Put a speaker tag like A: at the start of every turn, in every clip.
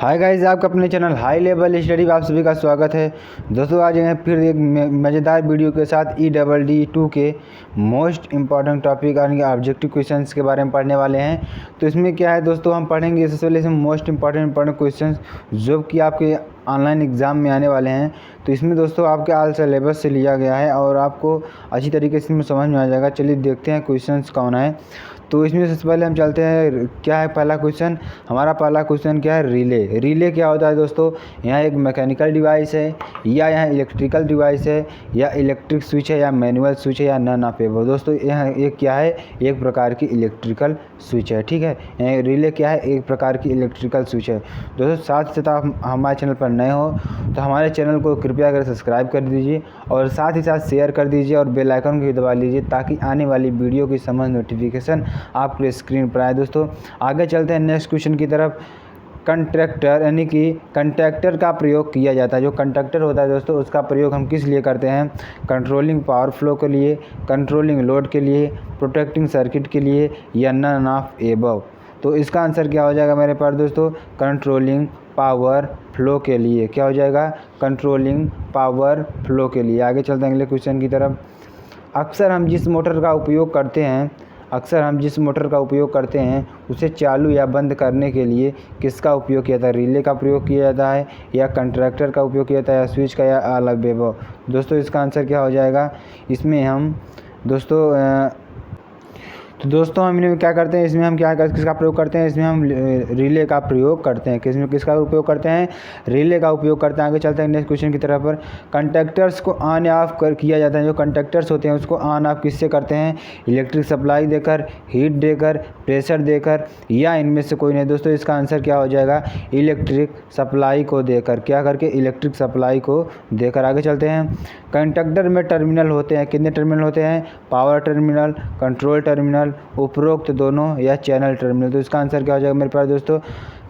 A: Hi guys, आपका अपने channel high level study में आप सभी का स्वागत है। दोस्तों आज हैं फिर एक मज़ेदार वीडियो के साथ EDD2 के मोस्ट इम्पॉर्टेंट टॉपिक यानी कि ऑब्जेक्टिव क्वेश्चंस के बारे में पढ़ने वाले हैं। तो इसमें क्या है दोस्तों, हम पढ़ेंगे सबसे पहले इसमें मोस्ट इम्पॉर्टेंट क्वेश्चंस जो कि आपके ऑनलाइन एग्ज़ाम में आने वाले हैं। तो इसमें दोस्तों आपके आल सिलेबस से लिया गया है और आपको अच्छी तरीके से इसमें समझ में आ जाएगा। चलिए देखते हैं क्वेश्चंस कौन है। तो इसमें सबसे पहले हम चलते हैं, क्या है पहला क्वेश्चन। हमारा पहला क्वेश्चन क्या है, रिले क्या होता है दोस्तों। यहाँ एक मैकेनिकल डिवाइस है या यहाँ इलेक्ट्रिकल डिवाइस है या इलेक्ट्रिक स्विच है या मैनुअल स्विच है या नन ऑफ एबव। दोस्तों यहाँ एक क्या है, एक प्रकार की इलेक्ट्रिकल स्विच है। ठीक है, यहाँ रिले क्या है, एक प्रकार की इलेक्ट्रिकल स्विच है। दोस्तों साथ ही आप हमारे चैनल पर नए हो तो हमारे चैनल को कृपया कर सब्सक्राइब कर दीजिए और साथ ही साथ शेयर कर दीजिए और बेल आइकन को भी दबा लीजिए ताकि आने वाली वीडियो की समझ नोटिफिकेशन आपके स्क्रीन पर आए। दोस्तों आगे चलते हैं नेक्स्ट क्वेश्चन की तरफ। कंट्रैक्टर यानी कि कंट्रैक्टर का प्रयोग किया जाता है। जो कंडक्टर होता है दोस्तों उसका प्रयोग हम किस लिए करते हैं, कंट्रोलिंग पावर फ्लो के लिए, कंट्रोलिंग लोड के लिए, प्रोटेक्टिंग सर्किट के लिए या नन ऑफ एबव। तो इसका आंसर क्या हो जाएगा मेरे पास दोस्तों, कंट्रोलिंग पावर फ्लो के लिए। क्या हो जाएगा, कंट्रोलिंग पावर फ्लो के लिए। आगे चलते हैं अगले क्वेश्चन की तरफ। अक्सर हम जिस मोटर का उपयोग करते हैं उसे चालू या बंद करने के लिए किसका उपयोग किया जाता है, रिले का प्रयोग किया जाता है या कंट्रैक्टर का उपयोग किया जाता है या स्विच का या ऑल ऑफ द अबव। दोस्तों इसका आंसर क्या हो जाएगा, इसमें हम दोस्तों हम इन्हें क्या करते हैं, इसमें हम किसका प्रयोग करते हैं, इसमें हम रिले का प्रयोग करते हैं। किसका उपयोग करते हैं, रिले का उपयोग करते हैं। आगे चलते हैं नेक्स्ट क्वेश्चन की तरफ पर। कंडक्टर्स को ऑन या ऑफ किया जाता है। जो कंडक्टर्स होते हैं उसको ऑन ऑफ किससे करते हैं, इलेक्ट्रिक सप्लाई देकर, हीट देकर, प्रेशर देकर या इनमें से कोई नहीं। दोस्तों इसका आंसर क्या हो जाएगा, इलेक्ट्रिक सप्लाई को देकर। क्या करके, इलेक्ट्रिक सप्लाई को देकर। आगे चलते हैं। कंडक्टर में टर्मिनल होते हैं, कितने टर्मिनल होते हैं, पावर टर्मिनल, कंट्रोल टर्मिनल, उपरोक्त दोनों या चैनल टर्मिनल। तो इसका आंसर क्या हो जाएगा मेरे पास दोस्तों,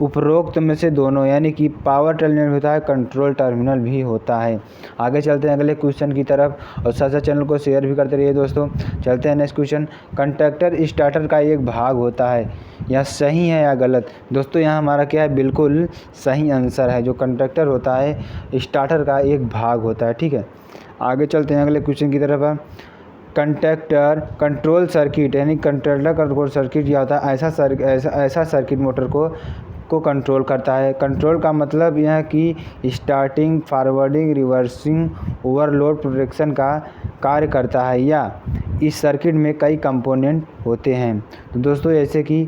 A: उपरोक्त में से दोनों, यानी कि पावर टर्मिनल होता है, कंट्रोल टर्मिनल भी होता है। आगे चलते हैं अगले क्वेश्चन की तरफ और साथ साथ चैनल को शेयर भी करते रहिए दोस्तों। चलते हैं नेक्स्ट क्वेश्चन। कंडक्टर स्टार्टर का एक भाग होता है, यह सही है या गलत। दोस्तों यहाँ हमारा क्या है, बिल्कुल सही आंसर है। जो कंडक्टर होता है स्टार्टर का एक भाग होता है। ठीक है, आगे चलते हैं अगले क्वेश्चन की तरफ। कंडक्टर कंट्रोल सर्किट यानी कंट्रोलर कंट्रोल सर्किट क्या होता है, ऐसा सर्किट मोटर को कंट्रोल करता है। कंट्रोल का मतलब यह है कि starting, forwarding, reversing, overload protection का कार्य करता है या इस सर्किट में कई कंपोनेंट होते हैं। तो दोस्तों ऐसे कि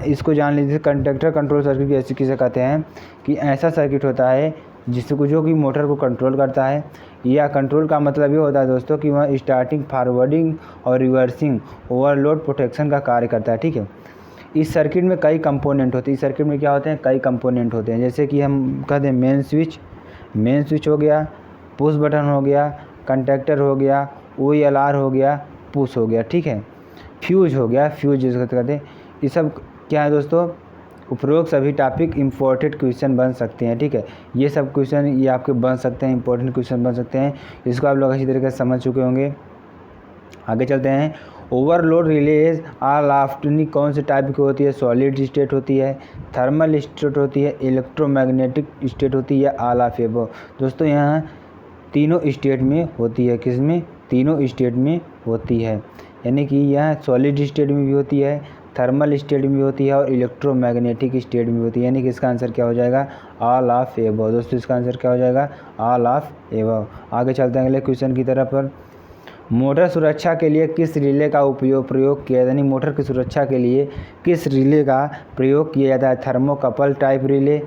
A: इसको जान लीजिए, कंडक्टर कंट्रोल सर्किट ऐसे किसे कहते हैं कि ऐसा सर्किट होता है जो कि मोटर को कंट्रोल करता है, या कंट्रोल का मतलब ये होता है दोस्तों कि वह स्टार्टिंग, फॉरवर्डिंग और रिवर्सिंग, ओवरलोड प्रोटेक्शन का कार्य करता है। ठीक है, इस सर्किट में कई कंपोनेंट होते हैं। इस सर्किट में क्या होते हैं, कई कंपोनेंट होते हैं। जैसे कि हम कहते हैं मेन स्विच हो गया, पुश बटन हो गया, कंडक्टर हो गया, OLR हो गया, पुश हो गया। ठीक है, फ्यूज हो गया, फ्यूज जिसको कहते हैं। ये सब क्या है दोस्तों, उपरोक्त सभी टॉपिक इम्पोर्टेंट क्वेश्चन बन सकते हैं। ठीक है, ये सब क्वेश्चन ये आपके बन सकते हैं, इंपॉर्टेंट क्वेश्चन बन सकते हैं। इसको आप लोग अच्छी तरीके से समझ चुके होंगे। आगे चलते हैं। ओवरलोड रिलेज ऑल ऑफ कौन से टाइप की होती है, सॉलिड स्टेट होती है, थर्मल स्टेट होती है, इलेक्ट्रोमैग्नेटिक स्टेट होती है, ऑल ऑफ एबव। दोस्तों यहाँ तीनों स्टेट में होती है। किसमें, तीनों स्टेट में होती है, यानी कि यह सॉलिड स्टेट में भी होती है, थर्मल स्टेट में होती है और इलेक्ट्रोमैग्नेटिक स्टेट में होती है। यानी कि इसका आंसर क्या हो जाएगा, ऑल ऑफ एबव। दोस्तों इसका आंसर क्या हो जाएगा, ऑल ऑफ एबव। आगे चलते हैं अगले क्वेश्चन की तरफ पर। मोटर सुरक्षा के लिए किस रिले का प्रयोग किया, यानी मोटर की सुरक्षा के लिए किस रिले का प्रयोग किया जाता है, thermocouple type relay,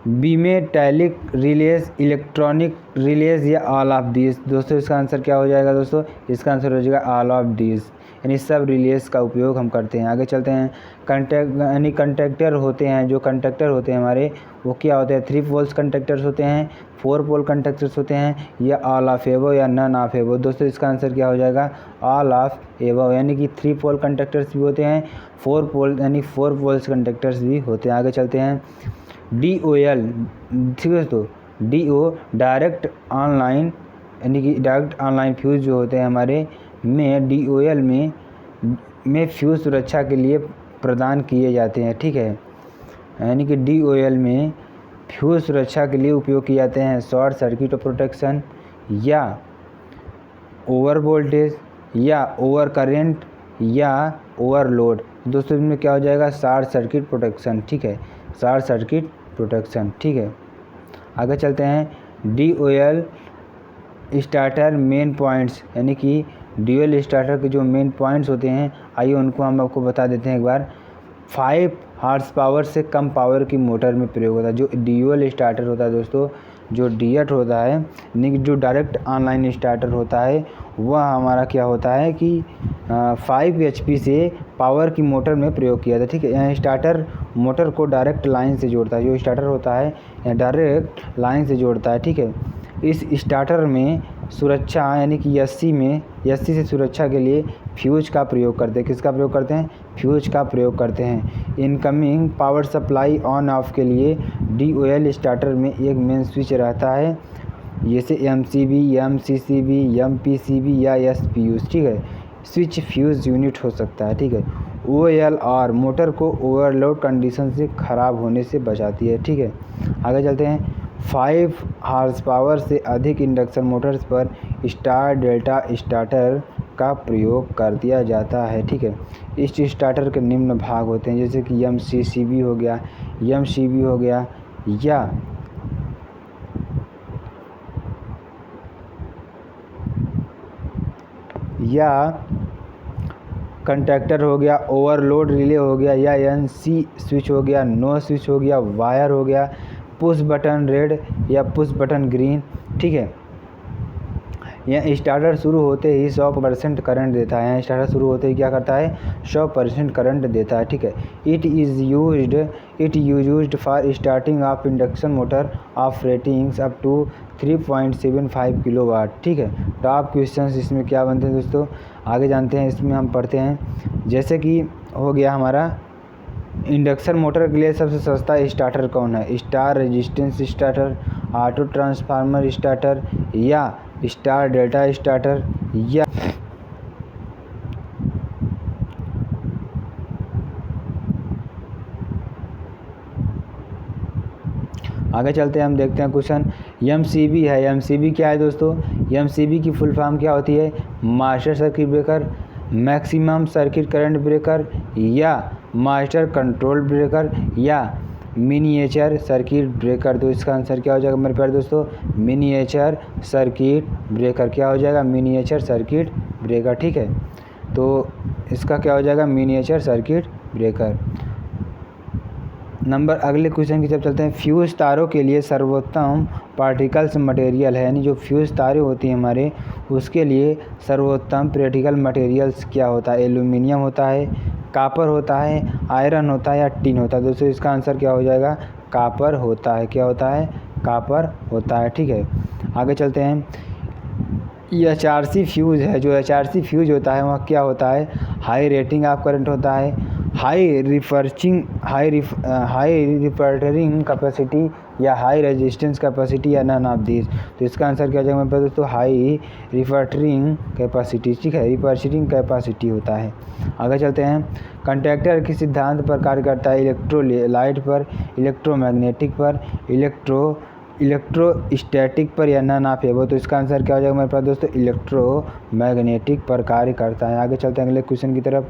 A: bimetallic relays, electronic relays या ऑल ऑफ दीज। दोस्तों इसका आंसर क्या हो जाएगा दोस्तों, इसका आंसर हो जाएगा ऑल ऑफ दीज, यानी सब रिलेज का उपयोग हम करते हैं। आगे चलते हैं। कंडक्टर होते हैं, जो कंडक्टर होते हैं हमारे वो क्या होते हैं, 3 पोल्स कंडक्टर्स होते हैं, 4 पोल कंडक्टर्स होते हैं या ऑल ऑफ एबव या नन ऑफ एबव। दोस्तों इसका आंसर क्या हो जाएगा, ऑल ऑफ एबव, यानी कि 3 पोल कंडक्टर्स भी होते हैं, 4 पोल यानी 4 पोल्स कंडक्टर्स भी होते हैं। आगे चलते हैं। DOL, ठीक है दोस्तों, DO डायरेक्ट ऑनलाइन यानी कि डायरेक्ट ऑनलाइन फ्यूज़ जो होते हैं हमारे में, DOL में फ्यूज़ सुरक्षा के लिए प्रदान किए जाते हैं। ठीक है, यानी कि DOL में फ्यूज सुरक्षा के लिए उपयोग किए जाते हैं शॉर्ट सर्किट प्रोटेक्शन या ओवर वोल्टेज या ओवर करंट या ओवरलोड। दोस्तों इसमें क्या हो जाएगा, शॉर्ट सर्किट प्रोटेक्शन, ठीक है, शॉर्ट सर्किट प्रोटेक्शन, ठीक है। आगे चलते हैं DOL स्टार्टर मेन पॉइंट्स, यानी कि DOL स्टार्टर के जो मेन पॉइंट्स होते हैं, आइए उनको हम आपको बता देते हैं एक बार। 5 हॉर्स पावर से कम पावर की मोटर में प्रयोग होता है। जो DOL स्टार्टर होता है दोस्तों, जो DIET होता है, यानी कि जो डायरेक्ट ऑनलाइन स्टार्टर होता है, वह हमारा क्या होता है कि 5 HP से पावर की मोटर में प्रयोग किया जाता है, ठीक है। यहाँ स्टार्टर मोटर को डायरेक्ट लाइन से जोड़ता है, जो स्टार्टर होता है यहाँ डायरेक्ट लाइन से जोड़ता है, ठीक है। इस स्टार्टर में सुरक्षा यानी कि एससी से सुरक्षा के लिए फ्यूज का प्रयोग करते हैं। किसका प्रयोग करते हैं, फ्यूज का प्रयोग करते हैं। Incoming power supply on off के लिए DOL स्टार्टर में एक मेन स्विच रहता है, जैसे MCB, MCCB, MPCB या SPU, ठीक है। स्विच फ्यूज यूनिट हो सकता है, ठीक है। OLR मोटर को ओवरलोड कंडीशन से ख़राब होने से बचाती है, ठीक है। आगे चलते हैं। 5 हॉर्स पावर से अधिक इंडक्शन मोटर्स पर स्टार डेल्टा स्टार्टर का प्रयोग कर दिया जाता है, ठीक है। इस स्टार्टर के निम्न भाग होते हैं, जैसे कि MCCB हो गया, MCB हो गया या कंटैक्टर हो गया, ओवरलोड रिले हो गया, या NC स्विच हो गया, नो स्विच हो गया, वायर हो गया, पुश बटन रेड या पुश बटन ग्रीन, ठीक है। यह स्टार्टर शुरू होते ही 100% करंट देता है। यहाँ स्टार्टर शुरू होते ही क्या करता है, 100% करंट देता है, ठीक है। It is used for starting of induction motor of ratings up to 3.75 kilowatt, ठीक है। टॉप क्वेश्चंस इसमें क्या बनते हैं दोस्तों, आगे जानते हैं। इसमें हम पढ़ते हैं, जैसे कि हो गया हमारा इंडक्शन मोटर के लिए सबसे सस्ता स्टार्टर कौन है, star resistance starter, auto transformer starter या स्टार डेल्टा स्टार्टर या आगे चलते हैं, हम देखते हैं क्वेश्चन। MCB है, MCB क्या है दोस्तों, MCB की फुल फॉर्म क्या होती है, master circuit breaker, maximum circuit current breaker या मास्टर कंट्रोल ब्रेकर या मिनिएचर सर्किट ब्रेकर। तो इसका आंसर क्या हो जाएगा मेरे प्यारे दोस्तों, मिनिएचर सर्किट ब्रेकर। क्या हो जाएगा, मिनिएचर सर्किट ब्रेकर, ठीक है। तो इसका क्या हो जाएगा, मिनिएचर सर्किट ब्रेकर। नंबर अगले क्वेश्चन की तरफ चलते हैं। फ्यूज तारों के लिए सर्वोत्तम पार्टिकल्स मटेरियल है, यानी जो फ्यूज तारें होती हैं हमारे, उसके लिए सर्वोत्तम प्रैक्टिकल मटेरियल्स क्या होता है, एल्यूमिनियम होता है, कापर होता है, आयरन होता है या टिन होता है। दोस्तों इसका आंसर क्या हो जाएगा, कापर होता है। क्या होता है, कापर होता है, ठीक है। आगे चलते हैं। HRC फ्यूज़ है, जो HRC फ्यूज़ होता है वह क्या होता है, हाई रेटिंग ऑफ करंट होता है, हाई रिपर्टरिंग कैपेसिटी या हाई रेजिस्टेंस कैपेसिटी या नन ऑफ दिस। तो इसका आंसर क्या हो जाएगा मेरे दोस्तों, हाई रिपर्टरिंग कैपेसिटी, ठीक है, रिपर्टरिंग कैपेसिटी होता है। आगे चलते हैं। कंडक्टर किस सिद्धांत पर कार्य करता है, इलेक्ट्रोलाइट पर, इलेक्ट्रोमैग्नेटिक पर, इलेक्ट्रोस्टैटिक पर या नन ऑफ एबो। तो इसका आंसर क्या हो जाएगा मेरे पास दोस्तों, इलेक्ट्रोमैग्नेटिक पर कार्य करता है। आगे चलते हैं अगले क्वेश्चन की तरफ।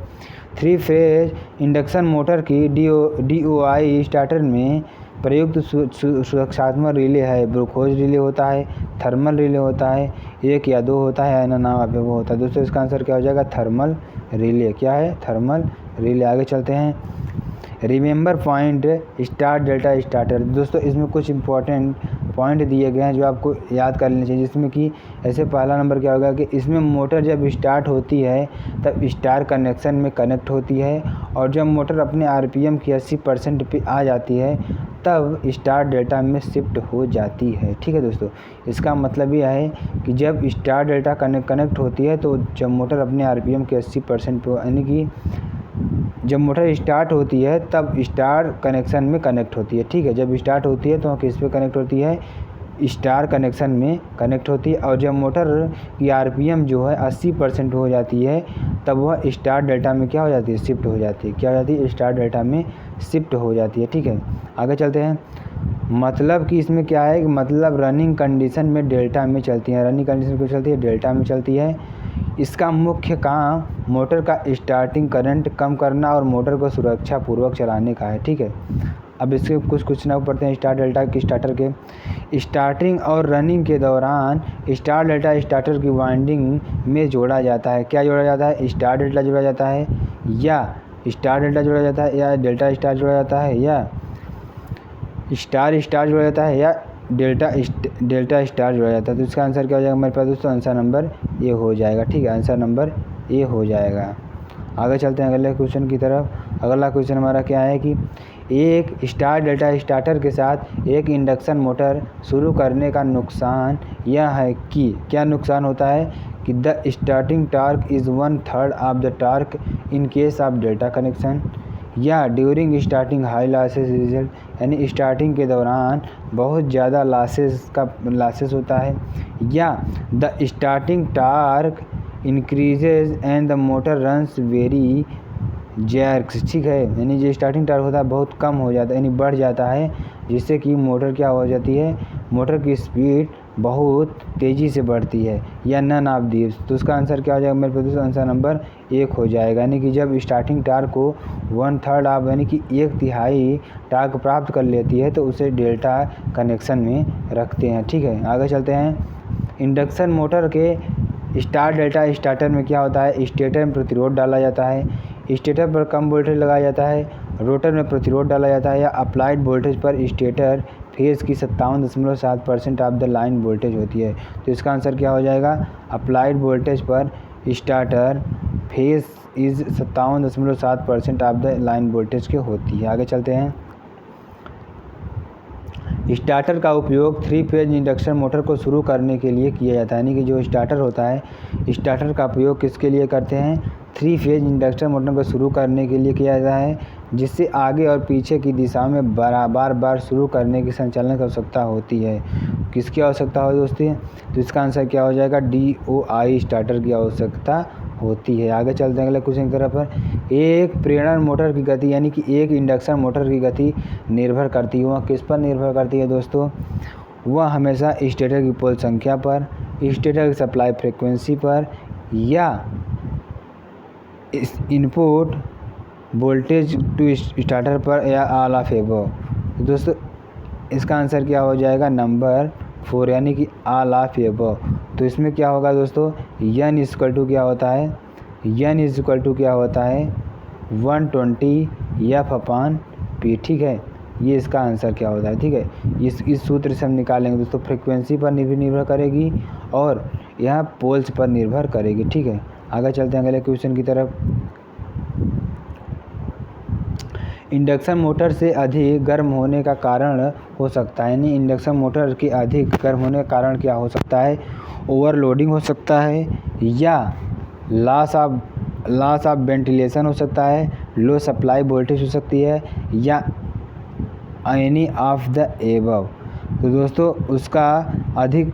A: 3 फेज इंडक्शन मोटर की DOI स्टार्टर में प्रयुक्त सुरक्षात्मक रिले है, ग्लूकोज रिले होता है, थर्मल रिले होता है, 1 या 2 होता है, या नन ऑफ एबो होता है। दोस्तों इसका आंसर क्या हो जाएगा, थर्मल रिले। क्या है, थर्मल रिले। आगे चलते हैं। Remember point star delta starter. दोस्तों इसमें कुछ इंपॉर्टेंट पॉइंट दिए गए हैं जो आपको याद कर लेने चाहिए, जिसमें कि ऐसे पहला नंबर क्या होगा कि इसमें मोटर जब स्टार्ट होती है तब स्टार कनेक्शन में कनेक्ट होती है, और जब मोटर अपने RPM की 80% पे आ जाती है तब स्टार डेल्टा में शिफ्ट हो जाती है, ठीक है दोस्तों। इसका मतलब यह है कि जब स्टार डेल्टा कनेक्ट होती है तो जब मोटर अपने RPM के 80% पे, यानी कि जब मोटर स्टार्ट होती है तब स्टार कनेक्शन में कनेक्ट होती है, ठीक है। जब स्टार्ट होती है तो किस पे कनेक्ट होती है, स्टार कनेक्शन में कनेक्ट होती है, और जब मोटर की आरपीएम जो है 80% हो जाती है तब वह स्टार डेल्टा में क्या हो जाती है, शिफ्ट हो जाती है। क्या हो जाती है, स्टार डेल्टा में शिफ्ट हो जाती है। ठीक है, आगे चलते हैं। मतलब कि इसमें क्या है कि मतलब रनिंग कंडीशन में डेल्टा में चलती है। रनिंग कंडीशन क्यों चलती है, डेल्टा में चलती है। इसका मुख्य काम मोटर का स्टार्टिंग करंट कम करना और मोटर को सुरक्षा पूर्वक चलाने का है। ठीक है, अब इसके कुछ क्वेश्चन पढ़ते हैं स्टार डेल्टा के स्टार्टर के। स्टार्टिंग और रनिंग के दौरान स्टार डेल्टा स्टार्टर की वाइंडिंग में जोड़ा जाता है। क्या जोड़ा जाता है, स्टार डेल्टा जोड़ा जाता है, या स्टार डेल्टा जोड़ा जाता है, या डेल्टा स्टार जोड़ा जाता है, या स्टार स्टार जोड़ा जाता है, या डेल्टा स्टार जोड़ा जाता है। तो इसका आंसर क्या हो जाएगा मेरे पास दोस्तों, आंसर नंबर ए हो जाएगा। ठीक है, आंसर नंबर ए हो जाएगा। आगे चलते हैं अगले क्वेश्चन की तरफ। अगला क्वेश्चन हमारा क्या है कि एक स्टार डेल्टा स्टार्टर के साथ एक इंडक्शन मोटर शुरू करने का नुकसान यह है कि, क्या नुकसान होता है कि the starting torque is 1/3 of the torque in case of delta connection, या during starting high losses result, यानी स्टार्टिंग के दौरान बहुत ज़्यादा लॉसेस होता है, या the starting torque increases and the motor runs very jerks. ठीक है, यानी जो स्टार्टिंग टार्क होता है बहुत कम हो जाता है, यानी बढ़ जाता है, जिससे कि मोटर क्या हो जाती है, मोटर की स्पीड बहुत तेज़ी से बढ़ती है, या नन ऑफ दीज। तो उसका आंसर क्या हो जाएगा मेरे पास, आंसर नंबर 1 हो जाएगा। यानी कि जब स्टार्टिंग टार्क को 1/3 ऑफ यानी कि 1/3 टार्क प्राप्त कर लेती है तो उसे डेल्टा कनेक्शन में रखते हैं। ठीक है, आगे चलते हैं। इंडक्शन मोटर के स्टार डेल्टा स्टार्टर में क्या होता है, स्टेटर में प्रतिरोध डाला जाता है, स्टेटर पर कम वोल्टेज लगाया जाता है, रोटर में प्रतिरोध डाला जाता है, या अप्लाइड वोल्टेज पर स्टेटर फेज़ की 57.7% ऑफ द लाइन वोल्टेज होती है। तो इसका आंसर क्या हो जाएगा, अप्लाइड वोल्टेज पर starter phase is 57.7% of the line voltage के होती है। आगे चलते हैं। स्टार्टर का उपयोग 3 फेज इंडक्शन मोटर को शुरू करने के लिए किया जाता है। यानी कि जो स्टार्टर होता है, स्टार्टर का उपयोग किसके लिए करते हैं, 3 फेज इंडक्शन मोटर को शुरू करने के लिए किया जाता है, जिससे आगे और पीछे की दिशा में बार बार शुरू करने की संचालन की आवश्यकता होती है। किसकी आवश्यकता हो दोस्तों, तो इसका आंसर क्या हो जाएगा, DOI स्टार्टर की आवश्यकता होती है। आगे चलते हैं अगले क्वेश्चन की तरफ। एक प्रेरण मोटर की गति यानी कि एक इंडक्शन मोटर की गति निर्भर करती है, वह किस पर निर्भर करती है दोस्तों, वह हमेशा स्टेटर की पोल संख्या पर, स्टेटर की सप्लाई फ्रीक्वेंसी पर, या इनपुट वोल्टेज टू स्टार्टर पर, या ऑल ऑफ एबव। दोस्तों इसका आंसर क्या हो जाएगा, नंबर 4 यानी कि ऑल ऑफ एबव। तो इसमें क्या होगा दोस्तों, n इक्वल टू क्या होता है, n इक्वल टू क्या होता है 120 F/P। ठीक है, ये इसका आंसर क्या होता है। ठीक है, इस सूत्र से हम निकालेंगे दोस्तों, फ्रीक्वेंसी पर निर्भर करेगी और यहाँ पोल्स पर निर्भर करेगी। ठीक है, आगे चलते हैं अगले क्वेश्चन की तरफ। इंडक्शन मोटर से अधिक गर्म होने का कारण हो सकता है, यानी इंडक्शन मोटर के अधिक गर्म होने का कारण क्या हो सकता है, ओवरलोडिंग हो सकता है, या लॉस ऑफ वेंटिलेशन हो सकता है, लो सप्लाई वोल्टेज हो सकती है, या एनी ऑफ द एबव। तो दोस्तों उसका अधिक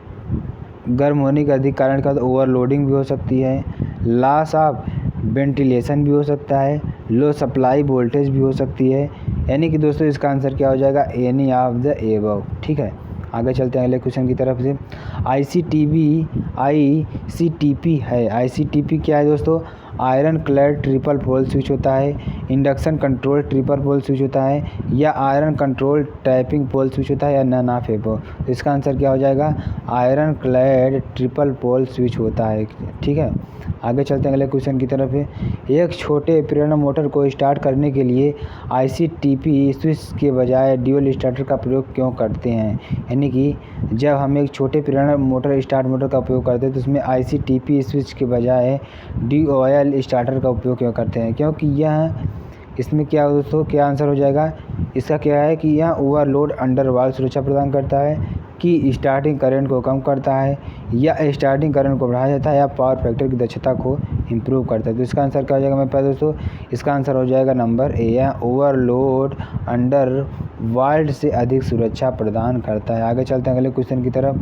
A: गर्म होने का अधिक कारण का ओवरलोडिंग भी हो सकती है, लॉस ऑफ वेंटिलेशन भी हो सकता है, लो सप्लाई वोल्टेज भी हो सकती है। यानी कि दोस्तों इसका आंसर क्या हो जाएगा, एनी ऑफ द एबव। ठीक है, आगे चलते हैं अगले क्वेश्चन की तरफ से। ICTP है। ICTP क्या है दोस्तों, iron clad triple pole switch होता है, induction control triple pole switch होता है, या iron control tapping pole switch होता है, या नन ऑफ एबव। तो इसका आंसर क्या हो जाएगा, iron clad triple pole switch होता है। ठीक है, आगे चलते हैं अगले क्वेश्चन की तरफ। एक छोटे प्रेरण मोटर को स्टार्ट करने के लिए ICTP स्विच के बजाय ड्यूल स्टार्टर का प्रयोग क्यों करते हैं। यानी कि जब हम एक छोटे प्रेरण मोटर स्टार्ट मोटर का उपयोग करते हैं तो उसमें ICTP स्विच के बजाय DOL स्टार्टर का उपयोग क्यों करते हैं, क्योंकि यह इसमें क्या दोस्तों क्या आंसर हो जाएगा, इसका क्या है कि यह ओवरलोड अंडरवाल सुरक्षा प्रदान करता है, कि स्टार्टिंग करंट को कम करता है, या स्टार्टिंग करंट को बढ़ाया जाता है, या पावर फैक्टर की दक्षता को इम्प्रूव करता है। तो इसका आंसर क्या हो जाएगा मेरे पास दोस्तों? इसका आंसर हो जाएगा नंबर ए है, ओवरलोड अंडर वाल्ट से अधिक सुरक्षा प्रदान करता है। आगे चलते हैं अगले क्वेश्चन की तरफ।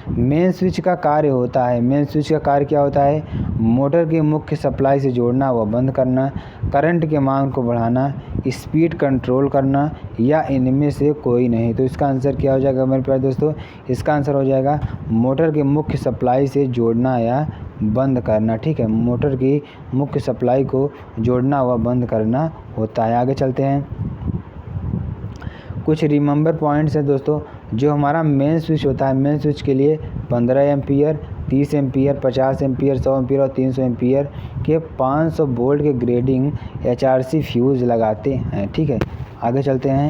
A: मेन स्विच का कार्य होता है, मेन स्विच का कार्य क्या होता है? मोटर की मुख्य सप्लाई से जोड़ना व बंद करना, करंट के मान को बढ़ाना, स्पीड कंट्रोल करना, या इनमें से कोई नहीं। तो इसका आंसर क्या हो जाएगा मेरे प्यारे दोस्तों? इसका आंसर हो जाएगा मोटर के मुख्य सप्लाई से जोड़ना या बंद करना। ठीक है, मोटर की मुख्य सप्लाई को जोड़ना व बंद करना होता है। आगे चलते हैं, कुछ रिमेंबर पॉइंट्स हैं दोस्तों। जो हमारा मेन स्विच होता है, मेन स्विच के लिए 15 एम्पियर, 30 एम्पियर, 50 एम्पियर, 100 एम्पियर और 300 एम्पियर के 500 वोल्ट के ग्रेडिंग HRC फ्यूज़ लगाते हैं। ठीक है, आगे चलते हैं।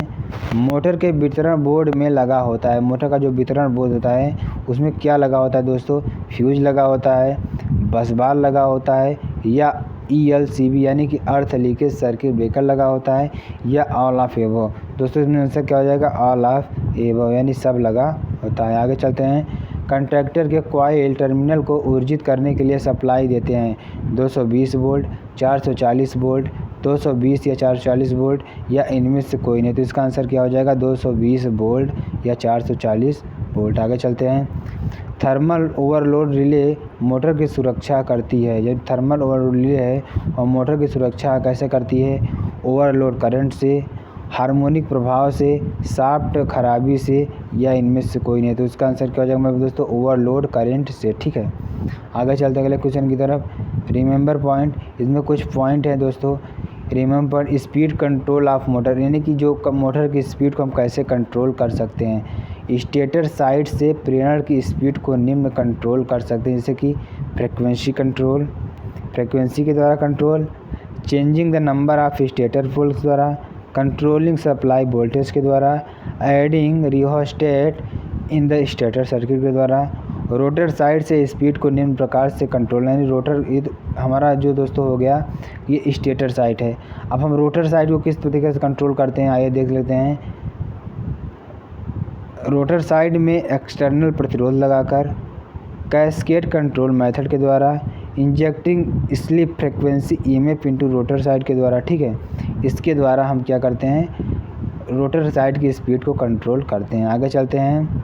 A: मोटर के वितरण बोर्ड में लगा होता है, मोटर का जो वितरण बोर्ड होता है उसमें क्या लगा होता है दोस्तों? फ्यूज़ लगा होता है, बस बार लगा होता है, या ELCB यानी कि अर्थ लीकेज सर्किट ब्रेकर लगा होता है, या ऑल ऑफ एबव। दोस्तों इसमें आंसर क्या हो जाएगा? ऑल ऑफ एबव यानी सब लगा होता है। आगे चलते हैं, कंट्रैक्टर के कॉइल टर्मिनल को ऊर्जित करने के लिए सप्लाई देते हैं 220 वोल्ट, 440 वोल्ट, 220 या 440 वोल्ट, या इनमें से कोई नहीं। तो इसका आंसर क्या हो जाएगा? 220 वोल्ट या 440 वोल्ट। आगे चलते हैं, थर्मल ओवरलोड रिले मोटर की सुरक्षा करती है। जब थर्मल ओवरलोड रिले है और मोटर की सुरक्षा कैसे करती है? ओवरलोड करंट से, हार्मोनिक प्रभाव से, शाफ्ट खराबी से, या इनमें से कोई नहीं। तो इसका आंसर क्या हो जाएगा मेरे दोस्तों? ओवरलोड करंट से। ठीक है, आगे चलते हैं अगले क्वेश्चन की तरफ। रिमेंबर पॉइंट, इसमें कुछ पॉइंट हैं दोस्तों। Remember speed control of motor, यानी कि जो मोटर की स्पीड को हम कैसे कंट्रोल कर सकते हैं। स्टेटर साइड से प्रेरण की स्पीड को निम्न कंट्रोल कर सकते हैं, जैसे कि फ्रीक्वेंसी कंट्रोल, फ्रीक्वेंसी के द्वारा control, changing the number of stator poles द्वारा, कंट्रोलिंग सप्लाई वोल्टेज के द्वारा, adding rheostat in the stator circuit के द्वारा, रोटर साइड से स्पीड को निम्न प्रकार से कंट्रोल, यानी रोटर हमारा जो दोस्तों हो गया ये स्टेटर साइड है। अब हम रोटर साइड को किस तरीके से कंट्रोल करते हैं आइए देख लेते हैं। रोटर साइड में एक्सटर्नल प्रतिरोध लगाकर, कैस्केड कंट्रोल मेथड के द्वारा, injecting slip frequency EMF into rotor side के द्वारा। ठीक है, इसके द्वारा हम क्या करते हैं? रोटर साइड की स्पीड को कंट्रोल करते हैं। आगे चलते हैं,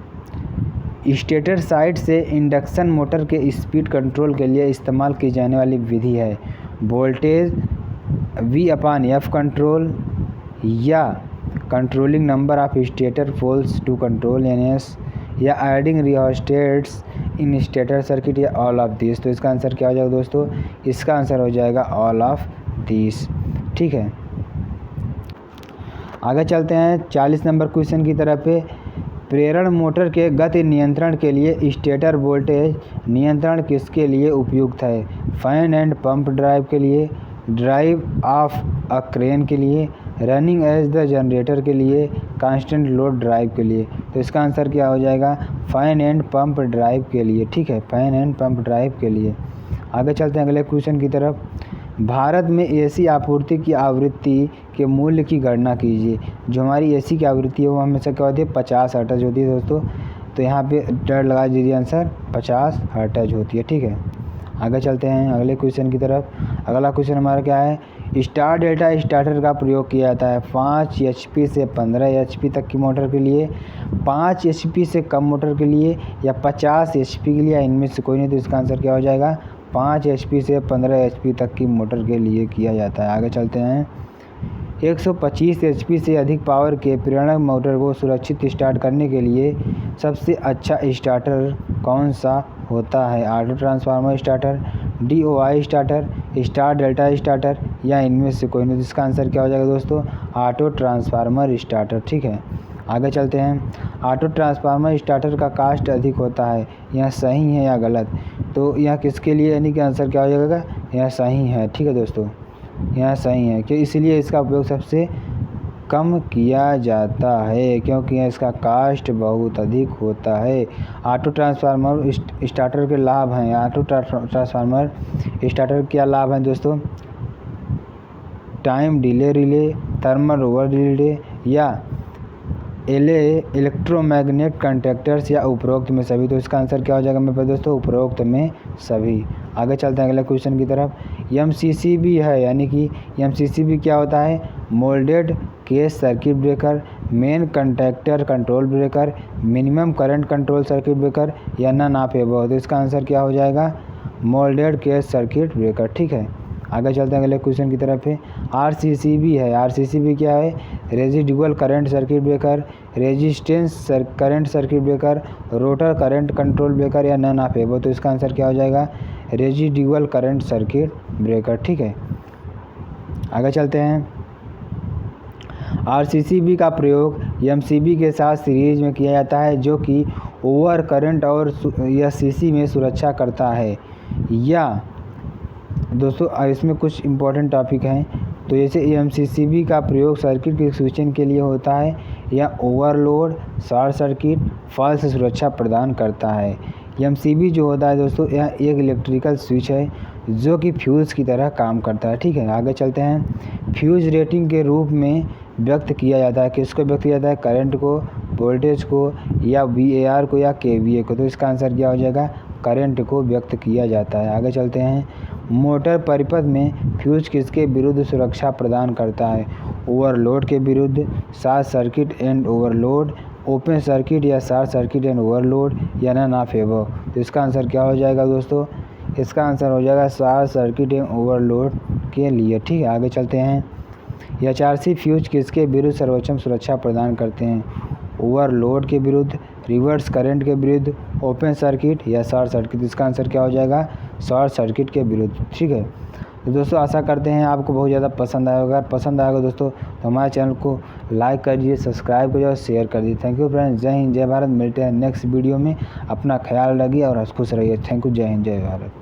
A: स्टेटर साइड से इंडक्शन मोटर के स्पीड कंट्रोल के लिए इस्तेमाल की जाने वाली विधि है वोल्टेज V/F कंट्रोल, या controlling number of stator poles to control NS, या adding rheostats in stator circuit, या ऑल ऑफ दिस। तो इसका आंसर क्या हो जाएगा दोस्तों? इसका आंसर हो जाएगा ऑल ऑफ दिस। ठीक है, आगे चलते हैं 40 नंबर क्वेश्चन की तरफ। प्रेरण मोटर के गति नियंत्रण के लिए स्टेटर वोल्टेज नियंत्रण किसके लिए उपयुक्त है? फैन एंड पंप ड्राइव के लिए, ड्राइव ऑफ अ क्रेन के लिए, रनिंग एज द जनरेटर के लिए, कांस्टेंट लोड ड्राइव के लिए। तो इसका आंसर क्या हो जाएगा? फैन एंड पंप ड्राइव के लिए। ठीक है, फैन एंड पंप ड्राइव के लिए। आगे चलते हैं अगले क्वेश्चन की तरफ। भारत में AC आपूर्ति की आवृत्ति के मूल्य की गणना कीजिए। जो हमारी AC की आवृत्ति है वो हमेशा क्या होती है? 50 हर्ट्ज होती है दोस्तों। तो यहाँ पे डर लगा दीजिए, आंसर 50 हर्ट्ज होती है। ठीक है, आगे चलते हैं अगले क्वेश्चन की तरफ। अगला क्वेश्चन हमारा क्या है? स्टार डेल्टा स्टार्टर का प्रयोग किया जाता है 5 HP से 15 HP तक की मोटर के लिए, 5 HP से कम मोटर के लिए, या 50 HP के लिए, या इनमें से कोई नहीं। तो इसका आंसर क्या हो जाएगा? 5 HP से 15 HP तक की मोटर के लिए किया जाता है। आगे चलते हैं, 125 HP से अधिक पावर के प्रेरण मोटर को सुरक्षित स्टार्ट करने के लिए सबसे अच्छा स्टार्टर कौन सा होता है? Auto transformer starter, DOI starter, star delta starter, या इनमें से कोई नहीं। इसका आंसर क्या हो जाएगा दोस्तों? Auto transformer starter. ठीक है, आगे चलते हैं, ऑटो ट्रांसफार्मर स्टार्टर का कास्ट अधिक होता है, यह सही है या गलत? तो यह किसके लिए, यानी कि आंसर क्या हो जाएगा? यह सही है। ठीक है दोस्तों, यह सही है कि इसलिए इसका उपयोग सबसे कम किया जाता है क्योंकि इसका कास्ट बहुत अधिक होता है। ऑटो ट्रांसफार्मर स्टार्टर के लाभ हैं। ऑटो ट्रांसफार्मर स्टार्टर क्या लाभ हैं दोस्तों? Time delay relay, thermal over relay, या इलेक्ट्रोमैग्नेट कंडक्टर्स या उपरोक्त में सभी। तो इसका आंसर क्या हो जाएगा मेरे पास दोस्तों, उपरोक्त में सभी। आगे चलते हैं अगले क्वेश्चन की तरफ। एमसीसीबी है, यानी कि एमसीसीबी क्या होता है, moulded case circuit breaker, main conductor control breaker, minimum current control circuit breaker या नन ऑफ एबव। तो इसका आंसर क्या हो जाएगा, मोल्डेड केस सर्किट ब्रेकर। ठीक है, आगे चलते हैं अगले क्वेश्चन की तरफ है। आरसीसीबी है, आरसीसीबी क्या है, residual current circuit breaker, resistance current circuit breaker, rotor current control breaker या नन ऑफ एबव। तो इसका आंसर क्या हो जाएगा, रेजिडुअल करंट सर्किट ब्रेकर। ठीक है, आगे चलते हैं। आरसीसीबी का प्रयोग एमसीबी के साथ सीरीज में किया जाता है, जो कि ओवर करंट और या सीसी में सुरक्षा करता है। या दोस्तों इसमें कुछ इम्पोर्टेंट टॉपिक हैं। तो जैसे एमसीसीबी का प्रयोग सर्किट के स्विचिंग के लिए होता है, या ओवरलोड, शॉर्ट सर्किट, फॉल्ट से सुरक्षा प्रदान करता है। एमसीबी जो होता है दोस्तों, यह एक इलेक्ट्रिकल स्विच है जो कि फ्यूज़ की तरह काम करता है। ठीक है, आगे चलते हैं। फ्यूज़ रेटिंग के रूप में व्यक्त किया जाता है, किसको व्यक्त किया जाता है, करंट को, वोल्टेज को, या VAR को, या KVA को। तो इसका आंसर क्या हो जाएगा, करंट को व्यक्त किया जाता है। आगे चलते हैं। मोटर परिपथ में फ्यूज किसके विरुद्ध सुरक्षा प्रदान करता है, ओवरलोड के विरुद्ध, short circuit and overload, open circuit या शॉर्ट सर्किट एंड ओवरलोड या नन ऑफ एबव। तो इसका आंसर क्या हो जाएगा दोस्तों, इसका आंसर हो जाएगा शॉर्ट सर्किट एंड ओवरलोड के लिए। ठीक है, आगे चलते हैं। HRC फ्यूज किसके विरुद्ध सर्वोच्च सुरक्षा प्रदान करते हैं, ओवरलोड के विरुद्ध, रिवर्स करंट के विरुद्ध, ओपन सर्किट या शॉर्ट सर्किट। इसका आंसर क्या हो जाएगा, शॉर्ट सर्किट के विरुद्ध। ठीक है, तो दोस्तों आशा करते हैं आपको बहुत ज़्यादा पसंद आएगा। अगर पसंद आएगा दोस्तों तो हमारे चैनल को लाइक करिए, सब्सक्राइब करिए और शेयर कर दीजिए। थैंक यू फ्रेंड्स, जय हिंद जय भारत। मिलते हैं नेक्स्ट वीडियो में। अपना ख्याल रखिए और खुश रहिए। थैंक यू, जय हिंद जय भारत।